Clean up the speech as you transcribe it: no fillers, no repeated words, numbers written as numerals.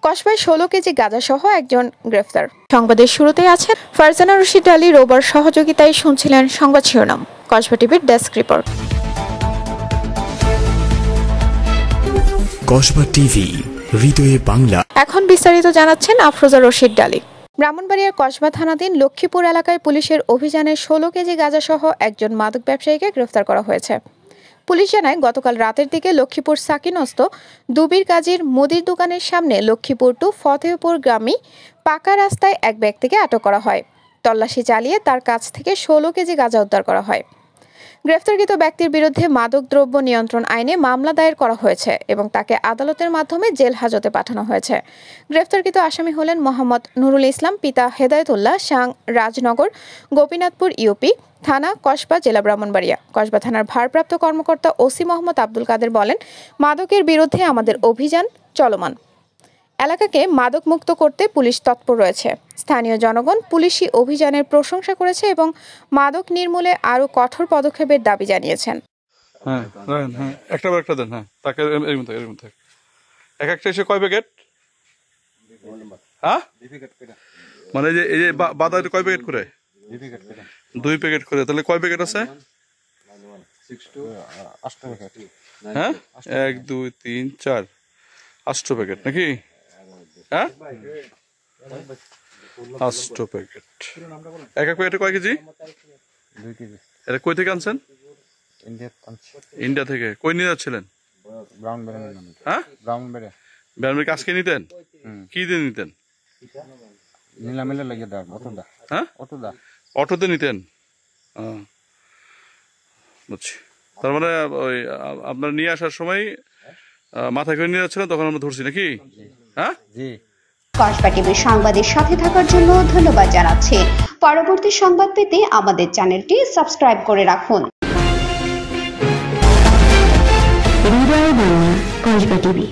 কসবায় 16 KG গাঁজাসহ একজন গ্রেফতার। সংবাদের শুরুতেই আছেন ফারজানা রশিদ আলী। রোববার সহযোগিতায় শুনছিলেন সংবাদ শিরোনাম। কসবা টিভির ডেস্ক রিপোর্ট। কসবা টিভি, হৃদয়ে বাংলা। এখন বিস্তারিত জানাচ্ছেন আফরোজা রশিদ আলী। ব্রাহ্মণবাড়িয়ার কসবা থানাধীন লক্ষ্মীপুর এলাকায় পুলিশের অভিযানে 16 কেজি গাঁজাসহ একজন মাদক ব্যবসায়ীকে গ্রেফতার করা হয়েছে। পুলিশ জানায়, গতকাল রাতের দিকে লক্ষ্মীপুর সাকিনস্ত দুবির কাজীর মুদির দোকানের সামনে লক্ষ্মীপুর টু ফতেহপুর গ্রামী পাকা রাস্তায় এক ব্যক্তিকে আটক করা হয়। তল্লাশি চালিয়ে তার কাছ থেকে 16 কেজি গাঁজা উদ্ধার করা হয়। গ্রেফতারকৃত ব্যক্তির বিরুদ্ধে মাদকদ্রব্য নিয়ন্ত্রণ আইনে মামলা দায়ের করা হয়েছে এবং তাকে আদালতের মাধ্যমে জেল হাজতে পাঠানো হয়েছে। গ্রেফতারকৃত আসামি হলেন মোহাম্মদ নুরুল ইসলাম, পিতা হেদায়েতুল্লাহ, সাং রাজনগর, গোপীনাথপুর ইউপি, থানা কসবা, জেলা ব্রাহ্মণবাড়িয়া। কসবা থানার ভারপ্রাপ্ত কর্মকর্তা ওসি মোহাম্মদ আব্দুল কাদের বলেন, মাদকের বিরুদ্ধে আমাদের অভিযান চলমান। এলাকাকে মাদক মুক্ত করতে পুলিশ তৎপর রয়েছে। স্থানীয় জনগণ পুলিশি অভিযানের প্রশংসা করেছে এবং মাদক নির্মূলে আরো কঠোর পদক্ষেপের দাবি জানিয়েছেন। কয় প্যাকেট? হ্যাঁ, মানে এই যে বাদা কয় প্যাকেট করে? 2 প্যাকেট করে। তাহলে কয় প্যাকেট আছে? হ্যাঁ, 1 2 3 4 8 প্যাকেট নাকি? হ্যাঁ, 8 প্যাকেট। এক প্যাকেটে কয় কেজি? 2 কেজি। এটা কই থেকে আনছেন? ইন্ডিয়া থেকে। কই নিয়ে যাচ্ছিলেন? হ্যাঁ, ব্রাহ্মণবাড়িয়া। আজকে নিতেন? কি দিয়ে নিতেন? হ্যাঁ, অটোতে নিতেন। বুঝছি। তার মানে ওই আপনার নিয়ে আসার সময় মাথায় করে নিয়ে যাচ্ছিলেন, তখন আমরা ধরছি নাকি? হ্যাঁ, জি। কসবা টিভির সংবাদের সাথে থাকার জন্য ধন্যবাদ জানাচ্ছি। পরবর্তী সংবাদ পেতে আমাদের চ্যানেলটি সাবস্ক্রাইব করে রাখুন। হৃদয়ে বাংলা, কসবা টিভি।